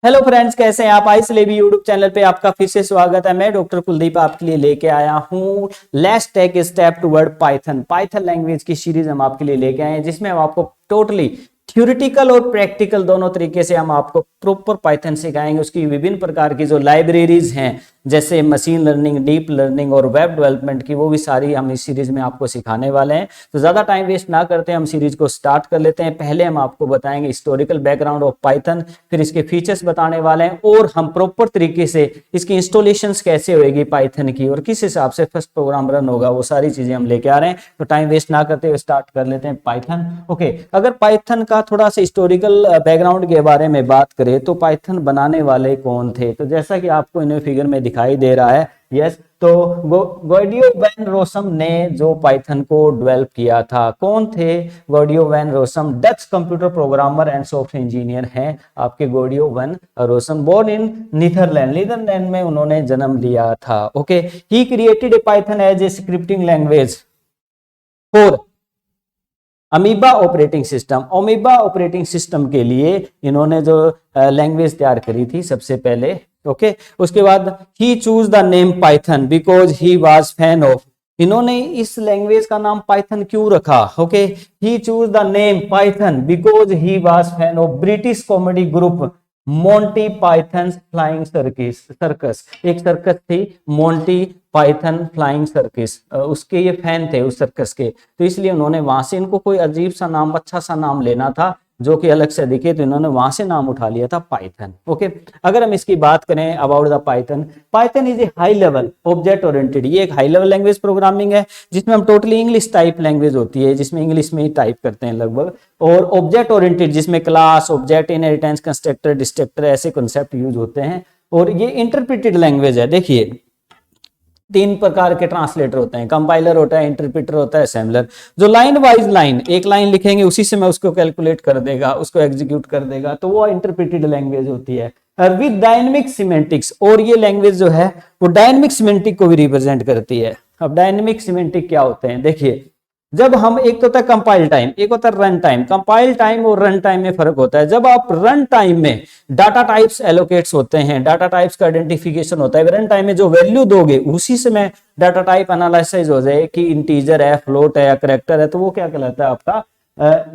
Hello friends, कैसे हैं आप। आइस लेवी यूट्यूब चैनल पे आपका फिर से स्वागत है। मैं डॉक्टर कुलदीप आपके लिए लेके आया हूँ let's take a step toward Python. Python language की सीरीज हम आपके लिए लेके आए हैं, जिसमें हम आपको टोटली थ्योरेटिकल और प्रैक्टिकल दोनों तरीके से हम आपको प्रॉपर पाइथन सिखाएंगे। उसकी विभिन्न प्रकार की जो लाइब्रेरीज हैं, जैसे मशीन लर्निंग, डीप लर्निंग और वेब डेवलपमेंट की, वो भी सारी हम इस सीरीज में आपको सिखाने वाले हैं। तो ज्यादा टाइम वेस्ट ना करते हैं, हम सीरीज को स्टार्ट कर लेते हैं। पहले हम आपको बताएंगे हिस्टोरिकल बैकग्राउंड ऑफ पाइथन, फिर इसके फीचर्स बताने वाले हैं और हम प्रॉपर तरीके से इसकी इंस्टॉलेशन कैसे होगी पाइथन की और किस हिसाब से फर्स्ट प्रोग्राम रन होगा, वो सारी चीजें हम लेके आ रहे हैं। तो टाइम वेस्ट ना करते हुए स्टार्ट कर लेते हैं पाइथन। ओके, अगर पाइथन का थोड़ा सा हिस्टोरिकल बैकग्राउंड के बारे में बात करें तो पाइथन बनाने वाले कौन थे, तो जैसा कि आपको इन फिगर में दिखाई दे रहा है, यस, तो गॉडियो वैन रोसम ने जो पाइथन को डेवलप किया था, कौन थे Guido van Rossum? Dutch computer programmer and software engineer हैं आपके Guido van Rossum. Born in Netherlands में उन्होंने जन्म लिया था। Okay, he created a Python as a scripting language for Amoeba operating system. Amoeba operating system के लिए इन्होंने जो लैंग्वेज तैयार करी थी सबसे पहले। ओके, उसके बाद he choose the name Python because he was fan of. इन्होंने इस लैंग्वेज का नाम पाइथन क्यों रखा? Okay, he choose the name Python because he was fan of British comedy group Monty Python flying circus. एक सर्कस थी मोंटी पाइथन फ्लाइंग सर्कस, उसके ये फैन थे उस सर्कस के, तो इसलिए उन्होंने वहां से, इनको कोई अजीब सा नाम, अच्छा सा नाम लेना था जो कि अलग से दिखे, तो इन्होंने वहां से नाम उठा लिया था पाइथन। ओके, अगर हम इसकी बात करें about the Python, Python is a high level object oriented. ये एक हाई लेवल लैंग्वेज प्रोग्रामिंग है जिसमें हम टोटली इंग्लिश टाइप लैंग्वेज होती है, जिसमें इंग्लिश में ही टाइप करते हैं लगभग, और ऑब्जेक्ट ओरिएंटेड जिसमें class, object, inheritance, constructor, destructor ऐसे कॉन्सेप्ट यूज होते हैं। और ये इंटरप्रेटेड लैंग्वेज है। देखिए, तीन प्रकार के ट्रांसलेटर होते हैं, कंपाइलर होता है, इंटरप्रेटर होता है, असेंबलर। जो लाइन वाइज लाइन, एक लाइन लिखेंगे उसी से मैं उसको कैलकुलेट कर देगा, उसको एग्जीक्यूट कर देगा, तो वो इंटरप्रेटेड लैंग्वेज होती है विद डायनेमिक सिमेंटिक्स। और ये लैंग्वेज जो है वो डायनेमिक सिमेंटिक को भी रिप्रेजेंट करती है। अब डायनेमिक सिमेंटिक क्या होते हैं? देखिए, जब हम, एक तो होता है कंपाइल टाइम, एक होता है रन टाइम। कंपाइल टाइम और रन टाइम में फर्क होता है। जब आप रन टाइम में डाटा टाइप्स एलोकेट्स होते हैं, डाटा टाइप्स का आइडेंटिफिकेशन होता है, रन टाइम में जो वैल्यू दोगे उसी से मैं डाटा टाइप एनालिसिस हो जाए कि इंटीजर है, फ्लोट है या कैरेक्टर है, तो वो क्या कहलाता है? आपका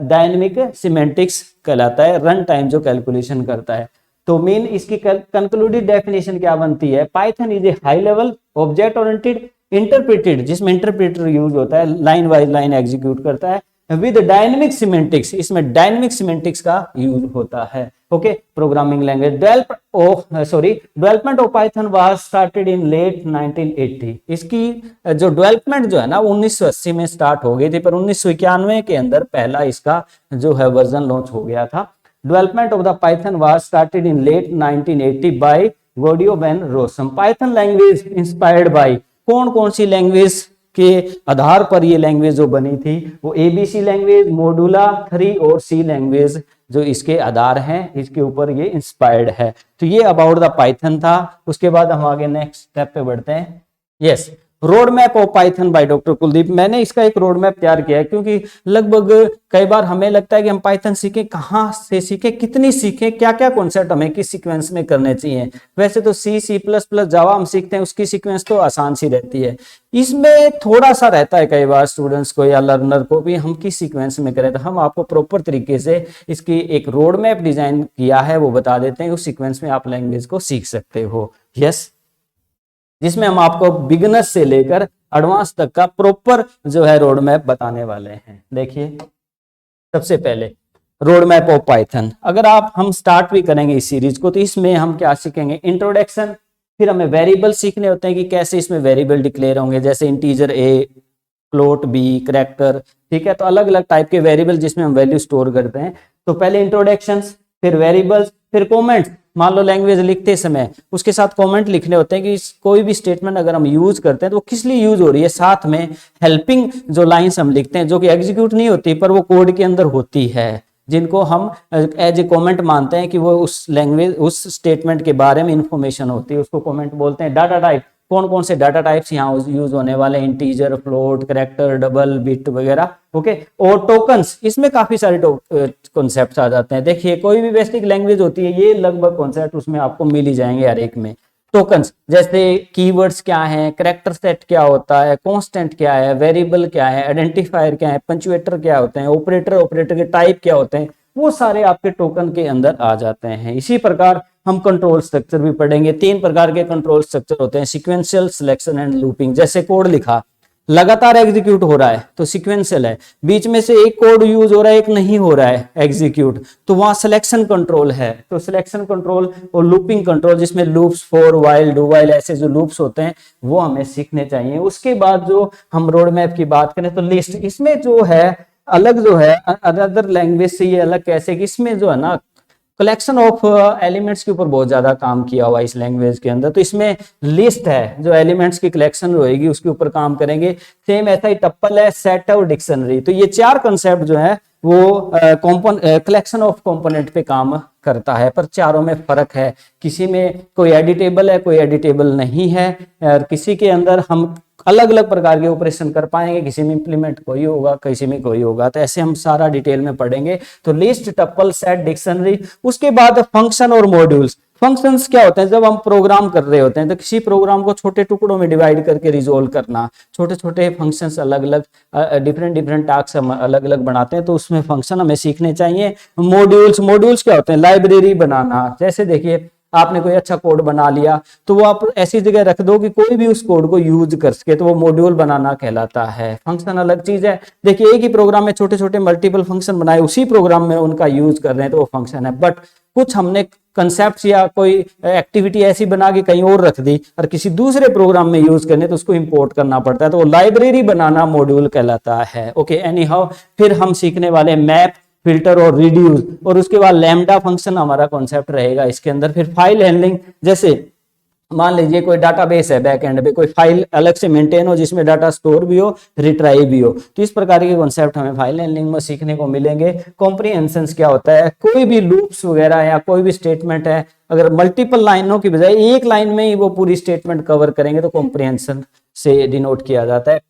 डायनेमिक सिमेंटिक्स कहलाता है, रन टाइम जो कैलकुलेशन करता है। तो मेन इसकी कंक्लूडेड डेफिनेशन क्या बनती है? Python is a high level object oriented interpreted, जिसमें इंटरप्रेटर यूज होता है, लाइन बाय लाइन एग्जीक्यूट करता है विद डायनेमिक सिमेंटिक्स। इसमें डायनेमिक सिमेंटिक्स का यूज होता है। Okay, programming language development of Python was started in late 1980। इसकी जो डेवलपमेंट जो है ना, 1980 में स्टार्ट हो गई थी, पर 1991 के अंदर पहला इसका जो है वर्जन लॉन्च हो गया था। Development of the Python was started in late 1980 by Guido van Rossum. Python language inspired by, कौन कौन सी लैंग्वेज के आधार पर ये लैंग्वेज जो बनी थी? वो एबीसी लैंग्वेज, मोडुला 3 और सी लैंग्वेज जो इसके आधार हैं, इसके ऊपर ये इंस्पायर्ड है। तो ये अबाउट द पाइथन था। उसके बाद हम आगे नेक्स्ट स्टेप पे बढ़ते हैं। Yes, road map of Python by doctor Kuldeep. मैंने इसका एक रोड मैप तैयार किया है, क्योंकि लगभग कई बार हमें लगता है कि हम पाइथन सीखें, कहाँ से सीखें, कितनी सीखें, क्या क्या कॉन्सेप्ट हमें किस सीक्वेंस में करने चाहिए। वैसे तो सी प्लस प्लस जावा हम सीखते हैं, उसकी सीक्वेंस तो आसान सी रहती है। इसमें थोड़ा सा रहता है कई बार स्टूडेंट्स को या लर्नर को भी, हम किस सीक्वेंस में करें। तो हम आपको प्रॉपर तरीके से इसकी एक रोड मैप डिजाइन किया है, वो बता देते हैं, उस सीक्वेंस में आप लैंग्वेज को सीख सकते हो। यस, जिसमें हम आपको बिगिनर्स से लेकर एडवांस तक का प्रॉपर जो है रोड मैप बताने वाले हैं। देखिए, सबसे पहले रोड मैप ऑफ पाइथन। अगर हम स्टार्ट भी करेंगे इस सीरीज को, तो इसमें हम क्या सीखेंगे? इंट्रोडक्शन, फिर हमें वेरिएबल सीखने होते हैं कि कैसे इसमें वेरिएबल डिक्लेयर होंगे, जैसे integer a, float B, character, ठीक है। तो अलग अलग टाइप के वेरिएबल जिसमें हम वैल्यू स्टोर करते हैं। तो पहले इंट्रोडक्शन, फिर वेरिएबल्स, फिर कमेंट्स। मान लो लैंग्वेज लिखते समय उसके साथ कमेंट लिखने होते हैं कि कोई भी स्टेटमेंट अगर हम यूज करते हैं तो वो किस लिए यूज हो रही है। साथ में हेल्पिंग जो लाइंस हम लिखते हैं, जो कि एग्जीक्यूट नहीं होती पर वो कोड के अंदर होती है, जिनको हम एज ए कमेंट मानते हैं कि वो उस लैंग्वेज, उस स्टेटमेंट के बारे में इंफॉर्मेशन होती है, उसको कमेंट बोलते हैं। डाटा टाइप, कौन कौन से डाटा टाइप्स यहाँ यूज होने वाले, integer, float, character, double, bit वगैरह। ओके, और टोकन्स, इसमें काफी सारे कॉन्सेप्ट्स आ जाते हैं। देखिए कोई भी बेसिक लैंग्वेज होती है, ये लगभग कॉन्सेप्ट उसमें आपको मिल ही जाएंगे हर एक में। टोकन्स जैसे कीवर्ड्स क्या है, कैरेक्टर सेट क्या होता है, कांस्टेंट क्या है, वेरिएबल क्या है, आइडेंटिफायर क्या है, पंक्चुएटर क्या होते हैं, ऑपरेटर के टाइप क्या होते हैं, वो सारे आपके टोकन के अंदर आ जाते हैं। इसी प्रकार हम कंट्रोल स्ट्रक्चर भी पढ़ेंगे। 3 प्रकार के कंट्रोल स्ट्रक्चर होते हैं, सीक्वेंशियल, सिलेक्शन एंड लूपिंग। जैसे कोड लिखा, लगातार एग्जीक्यूट हो रहा है तो सीक्वेंशियल है, बीच में से एक कोड यूज हो रहा है, एक नहीं हो रहा है एग्जीक्यूट, तो वहां सिलेक्शन कंट्रोल है। तो सिलेक्शन कंट्रोल और लूपिंग कंट्रोल, जिसमें loops, for, while, do while, ऐसे जो लूप्स होते हैं वो हमें सीखने चाहिए। उसके बाद जो हम रोड मैप की बात करें तो लिस्ट, इसमें जो है अलग जो है अदर लैंग्वेज से ये अलग कैसे कि इसमें जो है ना कलेक्शन ऑफ एलिमेंट्स के ऊपर बहुत ज्यादा काम किया हुआ इस लैंग्वेज के अंदर। तो इसमें लिस्ट है, जो एलिमेंट्स की कलेक्शन होएगी उसके ऊपर काम करेंगे। सेम ऐसा ही टप्पल है, सेट है और डिक्शनरी। तो ये 4 कंसेप्ट जो है वो कलेक्शन ऑफ कंपोनेंट पे काम करता है, पर चारों में फर्क है। किसी में कोई एडिटेबल है, कोई एडिटेबल नहीं है, और किसी के अंदर हम अलग अलग प्रकार के ऑपरेशन कर पाएंगे, किसी में इंप्लीमेंट कोई होगा, किसी में कोई होगा। तो ऐसे हम सारा डिटेल में पढ़ेंगे। तो लिस्ट, टप्पल, सेट, डिक्शनरी। उसके बाद फंक्शन और मॉड्यूल्स। फंक्शंस क्या होते हैं, जब हम प्रोग्राम कर रहे होते हैं तो किसी प्रोग्राम को छोटे टुकड़ों में डिवाइड करके रिजोल्व करना, छोटे छोटे फंक्शंस अलग अलग डिफरेंट टास्क हम अलग अलग बनाते हैं, तो उसमें फंक्शन हमें सीखने चाहिए। मॉड्यूल्स क्या होते हैं, लाइब्रेरी बनाना। जैसे देखिए आपने कोई अच्छा कोड बना लिया तो वो आप ऐसी जगह रख दो कि कोई भी उस कोड को यूज कर सके, तो वो मॉड्यूल बनाना कहलाता है। फंक्शन अलग चीज है। देखिए एक ही प्रोग्राम में छोटे छोटे मल्टीपल फंक्शन बनाए, उसी प्रोग्राम में उनका यूज कर रहे हैं तो वो फंक्शन है। बट कुछ हमने कंसेप्ट या कोई एक्टिविटी ऐसी बना के कहीं और रख दी और किसी दूसरे प्रोग्राम में यूज करने तो उसको इंपोर्ट करना पड़ता है, तो वो लाइब्रेरी बनाना मॉड्यूल कहलाता है। ओके, एनी हाउ फिर हम सीखने वाले मैप, फिल्टर और रिड्यूस, और उसके बाद लैम्डा फंक्शन हमारा कॉन्सेप्ट रहेगा इसके अंदर। फिर फाइल हैंडलिंग, जैसे मान लीजिए कोई डाटाबेस है, बैक एंड पे कोई फाइल अलग से मेंटेन हो जिसमें डाटा स्टोर भी हो, रिट्राइव भी हो, तो इस प्रकार के कॉन्सेप्ट हमें फाइल हैंडलिंग में सीखने को मिलेंगे। कॉम्प्रिहेंशन क्या होता है, कोई भी लूप्स वगैरह या कोई भी स्टेटमेंट है, अगर मल्टीपल लाइनों की बजाय एक लाइन में ही वो पूरी स्टेटमेंट कवर करेंगे तो कॉम्प्रिहेंशन से डिनोट किया जाता है।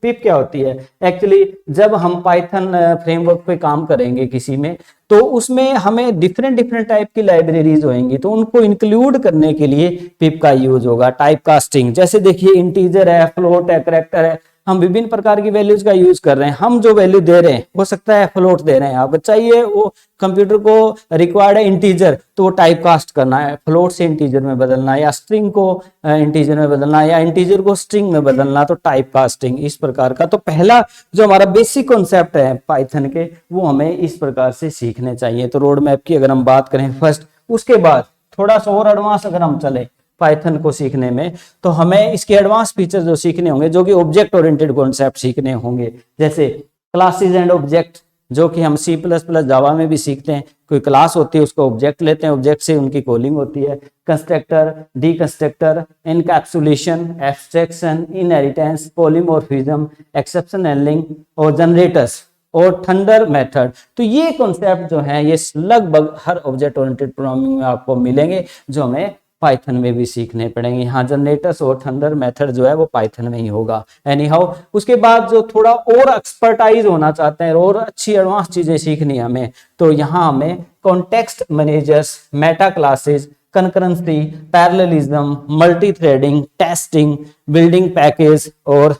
पिप क्या होती है, एक्चुअली जब हम पाइथन फ्रेमवर्क पे काम करेंगे किसी में, तो उसमें हमें डिफरेंट टाइप की लाइब्रेरीज होंगी, तो उनको इंक्लूड करने के लिए पिप का यूज होगा। टाइप कास्टिंग, जैसे देखिए इंटीजर है, फ्लोट है, कैरेक्टर है, हम विभिन्न प्रकार की वैल्यूज का यूज कर रहे हैं। हम जो वैल्यू दे रहे हैं हो सकता है फ्लोट दे रहे हैं, आप चाहिए वो कंप्यूटर को रिक्वायर्ड है इंटीजर, तो वो टाइप कास्ट करना है, फ्लोट से इंटीजर में बदलना है, या स्ट्रिंग को इंटीजर में बदलना है, या इंटीजर को स्ट्रिंग में बदलना, तो टाइप कास्टिंग इस प्रकार का। तो पहला जो हमारा बेसिक कॉन्सेप्ट है पाइथन के, वो हमें इस प्रकार से सीखने चाहिए। तो रोड मैप की अगर हम बात करें फर्स्ट, उसके बाद थोड़ा सा और एडवांस अगर हम चले पाइथन को सीखने में, तो हमें इसके एडवांस फीचर जो सीखने होंगे, जो कि ऑब्जेक्ट ओरिएंटेड कॉन्सेप्ट सीखने होंगे, जैसे क्लासेस एंड ऑब्जेक्ट, जो कि हम C++ जावा में भी सीखते हैं। कोई क्लास होती है, उसको ऑब्जेक्ट लेते हैं, ऑब्जेक्ट से उनकी कॉलिंग होती है। Constructor, deconstructor, encapsulation, abstraction, inheritance, polymorphism, exception handling और जनरेटर्स और थंडर मेथड। तो ये कॉन्सेप्ट जो है ये लगभग हर ऑब्जेक्ट ओरिएंटेड प्रोग्रामिंग में आपको मिलेंगे, जो हमें पाइथन में भी सीखने पड़ेंगे। यहाँ जनरेटर्स और थंडर मेथड जो है वो पाइथन में ही होगा। एनी हाउ उसके बाद जो थोड़ा और एक्सपर्टाइज होना चाहते हैं और अच्छी एडवांस चीजें सीखनी है हमें, तो यहाँ हमें context managers, meta classes, concurrency, parallelism, multi threading, testing, building package और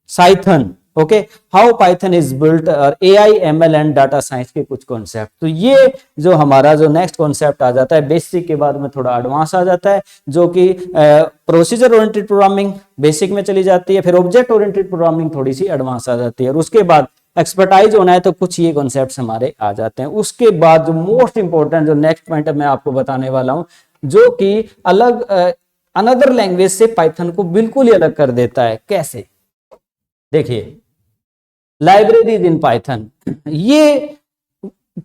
Cython. Okay, how Python is built, और AI, ML and data science के कुछ कॉन्सेप्ट। तो ये जो हमारा जो नेक्स्ट कॉन्सेप्ट आ जाता है, बेसिक के बाद में थोड़ा एडवांस आ जाता है, जो कि प्रोसीजर ओरिएंटेड प्रोग्रामिंग बेसिक में चली जाती है, फिर ऑब्जेक्ट ओरिएंटेड प्रोग्रामिंग थोड़ी सी एडवांस आ जाती है, और उसके बाद एक्सपर्टाइज होना है तो कुछ ये कॉन्सेप्ट हमारे आ जाते हैं। उसके बाद जो मोस्ट इंपॉर्टेंट जो नेक्स्ट पॉइंट मैं आपको बताने वाला हूं, जो कि अलग अनदर लैंग्वेज से पाइथन को बिल्कुल ही अलग कर देता है। कैसे, देखिए लाइब्रेरीज इन पाइथन, ये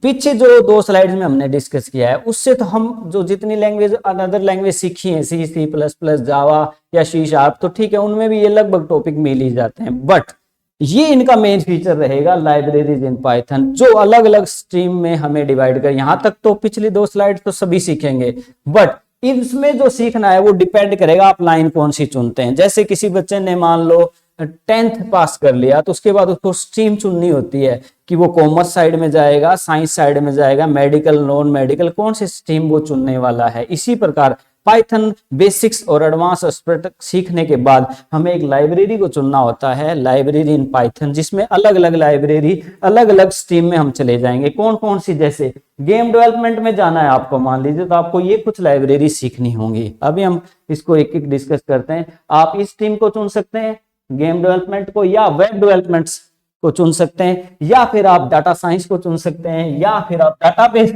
पीछे जो 2 स्लाइड्स में हमने डिस्कस किया है, उससे तो हम जो जितनी लैंग्वेज अनदर लैंग्वेज सीखी है, C++, जावा या C#, तो ठीक है, उनमें भी ये लगभग टॉपिक मिल ही जाते हैं। बट ये इनका मेन फीचर रहेगा लाइब्रेरीज इन पाइथन, जो अलग अलग स्ट्रीम में हमें डिवाइड कर। यहां तक तो पिछली 2 स्लाइड तो सभी सीखेंगे, बट इसमें जो सीखना है वो डिपेंड करेगा आप लाइन कौन सी चुनते हैं। जैसे किसी बच्चे ने मान लो 10th पास कर लिया, तो उसके बाद उसको स्ट्रीम चुननी होती है कि वो कॉमर्स साइड में जाएगा, साइंस साइड में जाएगा, मेडिकल, नॉन मेडिकल, कौन सी स्ट्रीम वो चुनने वाला है। इसी प्रकार पाइथन बेसिक्स और एडवांस एस्पेक्ट सीखने के बाद हमें एक लाइब्रेरी को चुनना होता है, लाइब्रेरी इन पाइथन, जिसमें अलग अलग लाइब्रेरी अलग अलग स्ट्रीम में हम चले जाएंगे। कौन कौन सी, जैसे गेम डेवलपमेंट में जाना है आपको मान लीजिए, तो आपको ये कुछ लाइब्रेरी सीखनी होंगी। अभी हम इसको एक एक डिस्कस करते हैं। आप इस स्ट्रीम को चुन सकते हैं, गेम डेवलपमेंट को, या वेब डेवलपमेंट को चुन सकते हैं, या फिर आप डाटा साइंस को चुन सकते हैं, या फिर आप डाटाबेस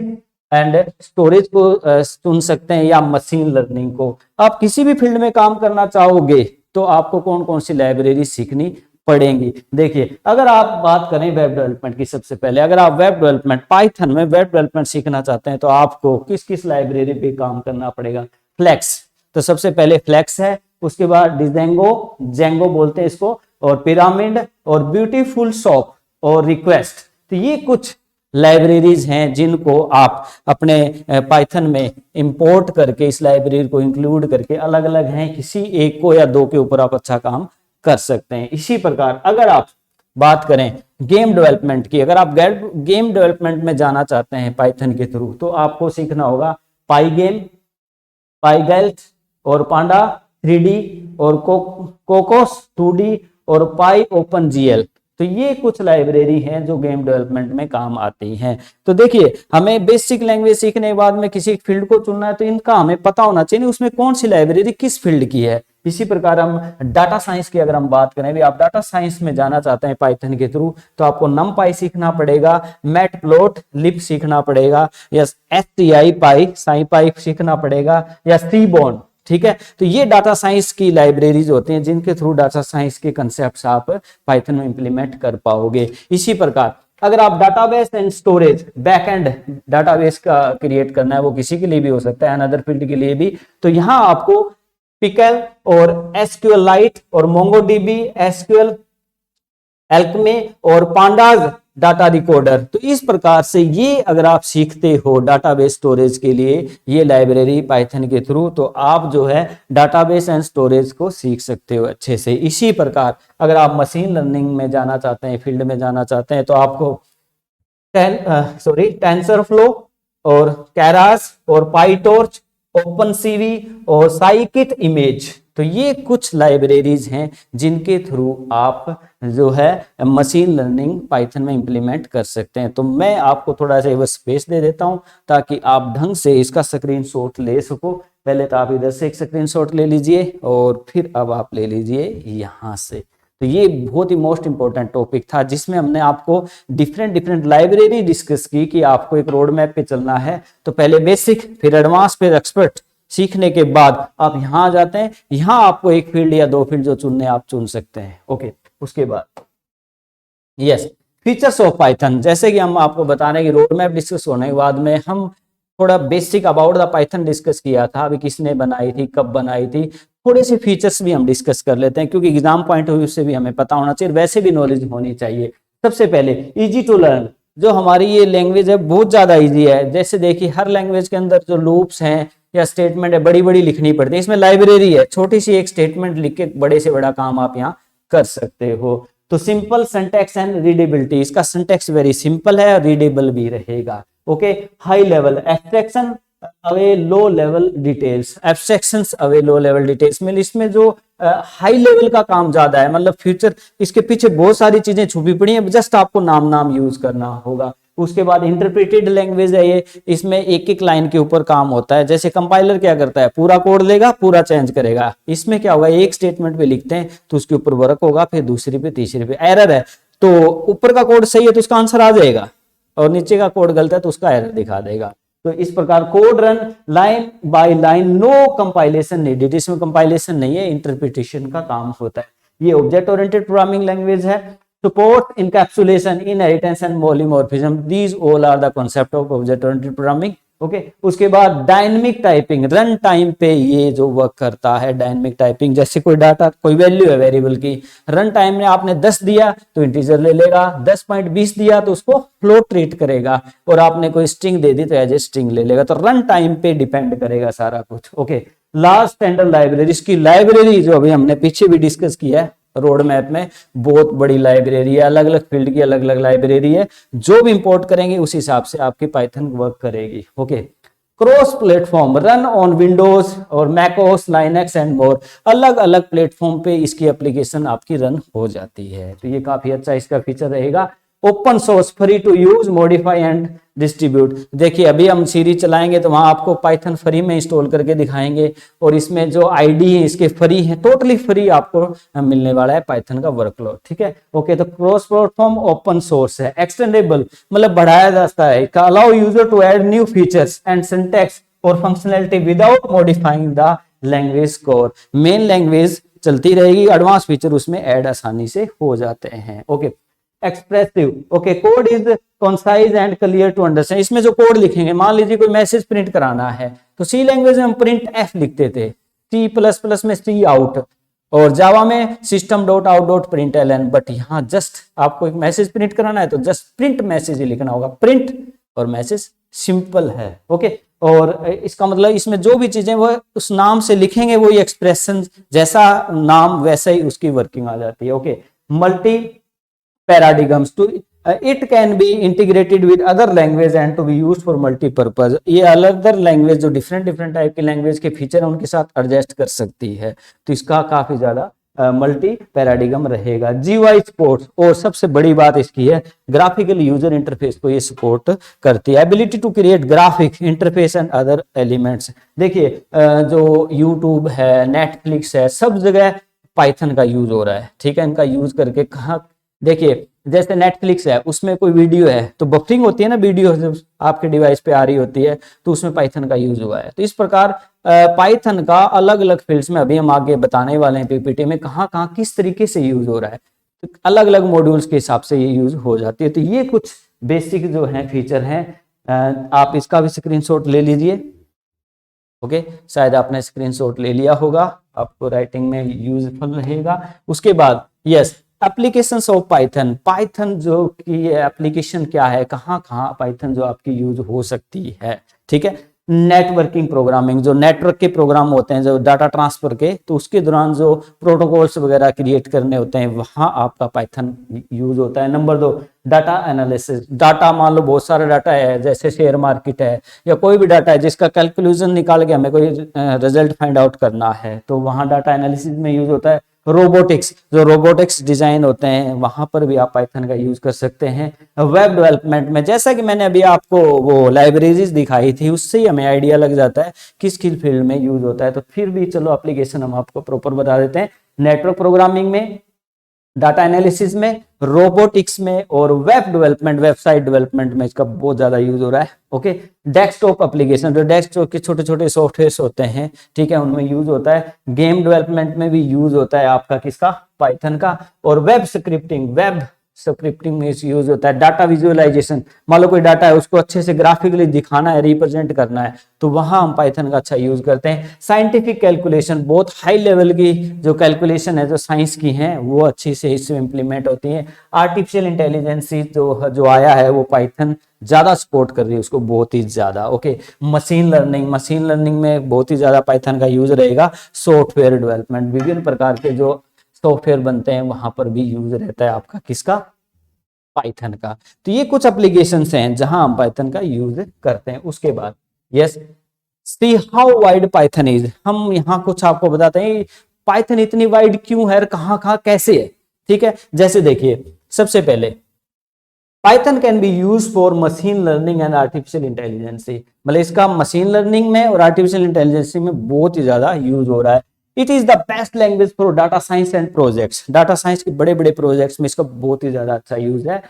एंड स्टोरेज को चुन सकते हैं, या मशीन लर्निंग को। आप किसी भी फील्ड में काम करना चाहोगे तो आपको कौन कौन सी लाइब्रेरी सीखनी पड़ेंगी। देखिए, अगर आप बात करें वेब डेवलपमेंट की, सबसे पहले अगर आप वेब डेवलपमेंट, पाइथन में वेब डेवलपमेंट सीखना चाहते हैं तो आपको किस किस लाइब्रेरी पे काम करना पड़ेगा। फ्लेक्स, तो सबसे पहले फ्लेक्स है, उसके बाद डिजेंगो, जेंगो बोलते हैं इसको, और पिरामिड, और ब्यूटीफुल शॉप, और रिक्वेस्ट। तो ये कुछ लाइब्रेरीज हैं जिनको आप अपने पाइथन में इंपोर्ट करके, इस लाइब्रेरी को इंक्लूड करके, अलग अलग हैं, किसी एक को या दो के ऊपर आप अच्छा काम कर सकते हैं। इसी प्रकार अगर आप बात करें गेम डेवलपमेंट की, अगर आप गेम डेवलपमेंट में जाना चाहते हैं पाइथन के थ्रू, तो आपको सीखना होगा पाईगेम, पाईगेल्ट, और पांडा 3D, और कोकोस 2D, और पाई ओपन जीएल। तो ये कुछ लाइब्रेरी हैं जो गेम डेवलपमेंट में काम आती हैं। तो देखिए, हमें बेसिक लैंग्वेज सीखने के बाद में किसी फील्ड को चुनना है तो इनका हमें पता होना चाहिए उसमें कौन सी लाइब्रेरी किस फील्ड की है। इसी प्रकार हम डाटा साइंस की अगर हम बात करें, भी आप डाटा साइंस में जाना चाहते हैं पाइथन के थ्रू, तो आपको नमपाई सीखना पड़ेगा, मैटप्लॉटलिब सीखना पड़ेगा, या एसटीआई पाई, साईपाई सीखना पड़ेगा, या सीबॉर्न। ठीक है, तो ये डाटा साइंस की लाइब्रेरीज होती हैं जिनके थ्रू डाटा साइंस के कंसेप्ट्स आप पाइथन में इंप्लीमेंट कर पाओगे। इसी प्रकार अगर आप database and storage, backend database का क्रिएट करना है, वो किसी के लिए भी हो सकता है, अनदर फील्ड के लिए भी, तो यहां आपको पिकल और एसक्यूएलाइट और मोंगोडीबी, एसक्यूएल, एल्कमे और पांडाज डाटा रिकॉर्डर। तो इस प्रकार से ये अगर आप सीखते हो डाटाबेस स्टोरेज के लिए ये लाइब्रेरी पाइथन के थ्रू, तो आप जो है डाटाबेस एंड स्टोरेज को सीख सकते हो अच्छे से। इसी प्रकार अगर आप मशीन लर्निंग में जाना चाहते हैं, फील्ड में जाना चाहते हैं, तो आपको टेंसरफ्लो और कैरास और पाईटॉर्च, ओपनसीवी और साइकिट इमेज, तो ये कुछ लाइब्रेरीज हैं जिनके थ्रू आप जो है मशीन लर्निंग पाइथन में इंप्लीमेंट कर सकते हैं। तो मैं आपको थोड़ा सा बस स्पेस दे देता हूं ताकि आप ढंग से इसका स्क्रीनशॉट ले सको। पहले तो आप इधर से एक स्क्रीनशॉट ले लीजिए और फिर अब आप ले लीजिए यहां से। तो ये बहुत ही मोस्ट इंपॉर्टेंट टॉपिक था जिसमें हमने आपको डिफरेंट लाइब्रेरी डिस्कस की कि आपको एक रोड मैप पे चलना है। तो पहले बेसिक, फिर एडवांस, फिर एक्सपर्ट सीखने के बाद आप यहां आ जाते हैं। यहां आपको एक फील्ड या दो फील्ड जो चुनने आप चुन सकते हैं। ओके, उसके बाद यस, फीचर्स ऑफ पाइथन, जैसे कि हम आपको बता रहे हैं कि रोड मैप डिस्कस होने के बाद में हम थोड़ा basic about the Python discuss किया था, अभी किसने बनाई थी, कब बनाई थी, थोड़े से फीचर्स भी हम डिस्कस कर लेते हैं क्योंकि एग्जाम पॉइंट ऑफ व्यू से भी हमें पता होना चाहिए, वैसे भी नॉलेज होनी चाहिए। सबसे पहले इजी टू लर्न, जो हमारी ये लैंग्वेज है बहुत ज्यादा इजी है। जैसे देखिए हर लैंग्वेज के अंदर जो लूप्स हैं या स्टेटमेंट है बड़ी बड़ी लिखनी पड़ती है, इसमें लाइब्रेरी है, छोटी सी एक स्टेटमेंट लिख के बड़े से बड़ा काम आप यहाँ कर सकते हो। तो सिंपल सिंटैक्स एंड रीडेबिलिटी, इसका सिंटैक्स वेरी सिंपल है और रीडेबल भी रहेगा। Okay, high level abstraction away low level details, abstractions away low level details में इसमें जो हाई लेवल का काम ज्यादा है, मतलब फ्यूचर इसके पीछे बहुत सारी चीजें छुपी पड़ी हैं, जस्ट आपको नाम यूज करना होगा। उसके बाद इंटरप्रेटेड लैंग्वेज है ये, इसमें एक एक लाइन के ऊपर काम होता है। जैसे कंपाइलर क्या करता है, पूरा कोड लेगा, पूरा चेंज करेगा। इसमें क्या होगा, एक स्टेटमेंट पे लिखते हैं तो उसके ऊपर वर्क होगा, फिर दूसरी पे, तीसरी पे। एरर है तो ऊपर का कोड सही है तो उसका आंसर आ जाएगा, और नीचे का कोड गलत है तो उसका एरर दिखा देगा। तो इस प्रकार code run line by line, no compilation needed, इसमें कंपाइलेशन नहीं है, इंटरप्रिटेशन का काम होता है। ये ऑब्जेक्ट ओरिएंटेड प्रोग्रामिंग लैंग्वेज है। Support encapsulation, inheritance and polymorphism, these all are the concept of object oriented programming okay उसके बाद डायनेमिक टाइपिंग, रन टाइम पे ये जो वर्क करता है डायनेमिक टाइपिंग, जैसे कोई डाटा कोई वैल्यू है वेरिएबल की, रन टाइम में आपने 10 दिया तो इंटीजर ले लेगा, 10.20 दिया तो उसको फ्लोट ट्रीट करेगा, और आपने कोई स्ट्रिंग दे दी तो एज ए स्ट्रिंग ले लेगा। तो रन टाइम पे डिपेंड करेगा सारा कुछ। ओके लार्ज स्टैंडर्ड लाइब्रेरी, इसकी लाइब्रेरी जो अभी हमने पीछे भी डिस्कस किया है रोड मैप में, बहुत बड़ी लाइब्रेरी है, अलग अलग फील्ड की अलग अलग लाइब्रेरी है, जो भी इंपोर्ट करेंगे उस हिसाब से आपकी पाइथन वर्क करेगी। Okay cross platform, run on Windows और मैकओएस, लाइनक्स एंड मोर, अलग अलग प्लेटफॉर्म पे इसकी एप्लीकेशन आपकी रन हो जाती है। तो ये काफी अच्छा इसका फीचर रहेगा। Open source, free to use, modify and distribute. देखिए अभी हम सीरीज चलाएंगे तो वहां आपको पाइथन फ्री में इंस्टॉल करके दिखाएंगे, और इसमें जो आईडी है इसके फ्री है, टोटली फ्री आपको मिलने वाला है पाइथन का वर्कलोड। ठीक है ओके तो क्रॉस प्लेटफॉर्म ओपन सोर्स है। एक्सटेंडेबल मतलब बढ़ाया जाता है, allow user to add new features and syntax और functionality without modifying the language core. Main language चलती रहेगी, एडवांस फीचर उसमें ऐड आसानी से हो जाते हैं। Okay expressive, okay code is concise and clear to understand. इसमें जो कोड लिखेंगे, मान लीजिए कोई मैसेज प्रिंट कराना है तो सी लैंग्वेज में हम प्रिंट एफ लिखते थे, सी प्लस प्लस में सी आउट, और जावा में system dot out dot print L N. But यहाँ जस्ट आपको एक मैसेज प्रिंट कराना है तो जस्ट प्रिंट मैसेज ही लिखना होगा, प्रिंट और मैसेज सिंपल है। ओके और इसका मतलब इसमें जो भी चीजें वो उस नाम से लिखेंगे, वो एक्सप्रेशन जैसा नाम वैसा ही उसकी वर्किंग आ जाती है। Okay multi paradigms to it can be integrated with other language and to be used for multi-purpose। ये अलग लैंग्वेज जो डिफरेंट टाइप की लैंग्वेज के फीचर है उनके साथ एडजस्ट कर सकती है, तो इसका काफी ज्यादा मल्टी पैराडिगम रहेगा। जीयूआई सपोर्ट, और सबसे बड़ी बात इसकी है ग्राफिकल यूजर इंटरफेस को ये सपोर्ट करती है। Ability to create graphic interface and other elements. देखिए जो यूट्यूब है, नेटफ्लिक्स है, सब जगह पाइथन का यूज हो रहा है। ठीक है इनका यूज करके कहाँ, देखिए जैसे नेटफ्लिक्स है उसमें कोई वीडियो है तो बफरिंग होती है ना, वीडियो जब आपके डिवाइस पे आ रही होती है तो उसमें पाइथन का यूज हुआ है। तो इस प्रकार पाइथन का अलग अलग फील्ड्स में अभी हम आगे बताने वाले हैं पीपीटी में कहाँ कहाँ किस तरीके से यूज हो रहा है, तो अलग अलग मॉड्यूल्स के हिसाब से ये यूज हो जाती है। तो ये कुछ बेसिक जो है फीचर हैं, आप इसका भी स्क्रीनशॉट ले लीजिए। ओके शायद आपने स्क्रीनशॉट ले लिया होगा, आपको राइटिंग में यूजफुल रहेगा। उसके बाद yes applications of Python, Python जो की एप्लीकेशन क्या है, कहाँ कहाँ पाइथन जो आपकी यूज हो सकती है। ठीक है नेटवर्किंग प्रोग्रामिंग, जो नेटवर्क के प्रोग्राम होते हैं जो डाटा ट्रांसफर के, तो उसके दौरान जो प्रोटोकॉल्स वगैरह क्रिएट करने होते हैं वहां आपका पाइथन यूज होता है। नंबर 2 डाटा एनालिसिस, डाटा मान लो बहुत सारा डाटा है जैसे शेयर मार्केट है या कोई भी डाटा है जिसका कैलकुलेशन निकाल के हमें कोई रिजल्ट फाइंड आउट करना है, तो वहां डाटा एनालिसिस में यूज होता है। रोबोटिक्स, जो रोबोटिक्स डिजाइन होते हैं वहां पर भी आप पाइथन का यूज कर सकते हैं। वेब डेवलपमेंट में जैसा कि मैंने अभी आपको वो लाइब्रेरीज दिखाई थी उससे ही हमें आइडिया लग जाता है किस किस फील्ड में यूज होता है, तो फिर भी चलो एप्लीकेशन हम आपको प्रॉपर बता देते हैं। नेटवर्क प्रोग्रामिंग में, डाटा एनालिसिस में, रोबोटिक्स में और वेब डेवलपमेंट, वेबसाइट डेवलपमेंट में इसका बहुत ज्यादा यूज हो रहा है। ओके डेस्कटॉप एप्लीकेशन, जो डेस्कटॉप के छोटे छोटे सॉफ्टवेयर होते हैं, ठीक है उनमें यूज होता है। गेम डेवलपमेंट में भी यूज होता है आपका किसका, पाइथन का। और वेब स्क्रिप्टिंग में यूज होता है। डाटा विजुअलाइजेशन, मान लो कोई डाटा है उसको अच्छे से ग्राफिकली दिखाना है, रिप्रेजेंट करना है, तो वहां हम पाइथन का अच्छा यूज करते हैं। साइंटिफिक कैलकुलेशन, बहुत हाई लेवल की जो कैलकुलेशन है जो साइंस की है वो अच्छी से इससे इंप्लीमेंट होती है। आर्टिफिशियल इंटेलिजेंस जो आया है वो पाइथन ज्यादा सपोर्ट कर रही है उसको, बहुत ही ज्यादा। ओके मशीन लर्निंग में बहुत ही ज्यादा पाइथन का यूज रहेगा। सॉफ्टवेयर डेवलपमेंट, विभिन्न प्रकार के जो सॉफ्टवेयर बनते हैं वहां पर भी यूज रहता है आपका किसका, पाइथन का। तो ये कुछ एप्लीकेशंस हैं जहां हम पाइथन का यूज करते हैं। उसके बाद yes see how wide Python is, हम यहाँ कुछ आपको बताते हैं पाइथन इतनी वाइड क्यों है, कहाँ कहाँ कैसे है। ठीक है जैसे देखिए सबसे पहले Python can be use for machine learning and artificial intelligence, मतलब इसका मशीन लर्निंग में और आर्टिफिशियल इंटेलिजेंस में बहुत ही ज्यादा यूज हो रहा है। It is the best language for data science and projects, data science के बड़े बड़े प्रोजेक्ट्स में इसका बहुत ही ज्यादा अच्छा यूज है।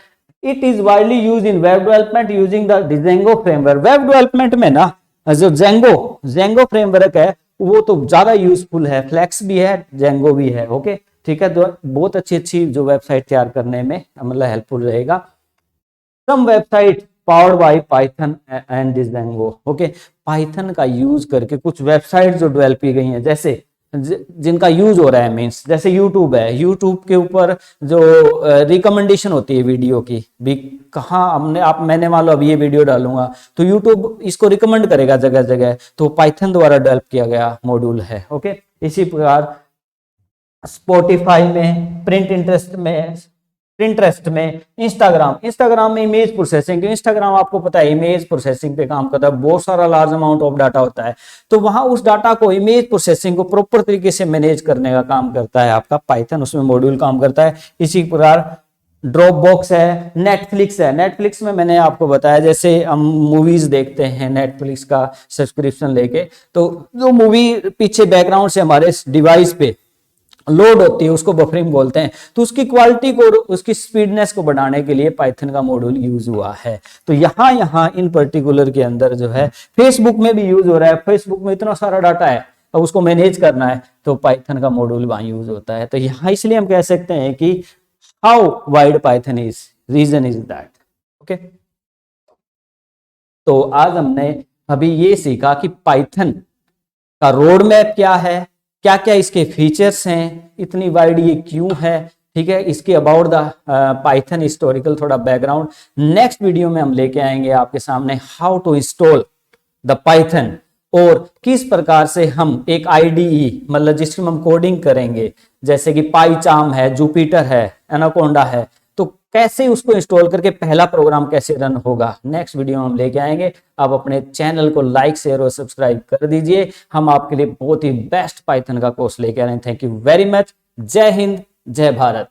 It is widely use in web development using the Django framework, web development में ना जो जेंगो फ्रेमवर्क है वो तो ज्यादा यूजफुल है, फ्लेक्स भी है जेंगो भी है। ओके ठीक है तो बहुत अच्छी जो वेबसाइट तैयार करने में मतलब हेल्पफुल रहेगा। Some website powered by Python and Django. Okay, Python का यूज करके कुछ वेबसाइट जो डेवलप की गई हैं, जैसे जिनका यूज हो रहा है, मीन्स जैसे यूट्यूब है, यूट्यूब के ऊपर जो रिकमेंडेशन होती है वीडियो की भी, कहाँ हमने आप मैंने मान लो अब ये वीडियो डालूंगा तो यूट्यूब इसको रिकमेंड करेगा जगह जगह, तो पाइथन द्वारा डेवलप किया गया मॉड्यूल है। ओके, इसी प्रकार स्पॉटिफाई में, प्रिंटरेस्ट में, इंस्टाग्राम में इमेज प्रोसेसिंग, इंस्टाग्राम आपको पता है इमेज प्रोसेसिंग पे काम करता है, बहुत सारा लार्ज अमाउंट ऑफ डाटा होता है, तो वहां उस डाटा को, इमेज प्रोसेसिंग को प्रॉपर तरीके से मैनेज करने का काम करता है आपका पाइथन, उसमें मॉड्यूल काम करता है। इसी प्रकार ड्रॉप बॉक्स है, नेटफ्लिक्स है, नेटफ्लिक्स में मैंने आपको बताया जैसे हम मूवीज देखते हैं नेटफ्लिक्स का सब्सक्रिप्शन लेके, तो जो मूवी पीछे बैकग्राउंड से हमारे डिवाइस पे लोड होती है उसको बफरिंग बोलते हैं, तो उसकी क्वालिटी को, उसकी स्पीडनेस को बढ़ाने के लिए पाइथन का मॉड्यूल यूज हुआ है। तो यहाँ इन पर्टिकुलर के अंदर जो है फेसबुक में भी यूज हो रहा है, फेसबुक में इतना सारा डाटा है, अब उसको मैनेज करना है तो पाइथन का मॉड्यूल वहां यूज होता है। तो यहाँ इसलिए हम कह सकते हैं कि how wide Python is, reason is that. Okay, तो आज हमने अभी ये सीखा कि पाइथन का रोड मैप क्या है, क्या क्या इसके फीचर्स हैं, इतनी वाइड ये क्यों है, ठीक है, इसके अबाउट द पाइथन हिस्टोरिकल थोड़ा बैकग्राउंड। नेक्स्ट वीडियो में हम लेके आएंगे आपके सामने how to install the Python, और किस प्रकार से हम एक आईडीई मतलब जिसमें हम कोडिंग करेंगे, जैसे कि पाईचार्म है, जुपिटर है, एनाकोंडा है, तो कैसे उसको इंस्टॉल करके पहला प्रोग्राम कैसे रन होगा, नेक्स्ट वीडियो में हम लेके आएंगे। आप अपने चैनल को लाइक, शेयर और सब्सक्राइब कर दीजिए, हम आपके लिए बहुत ही बेस्ट पाइथन का कोर्स लेके आ रहे हैं। Thank you very much. जय हिंद, जय भारत।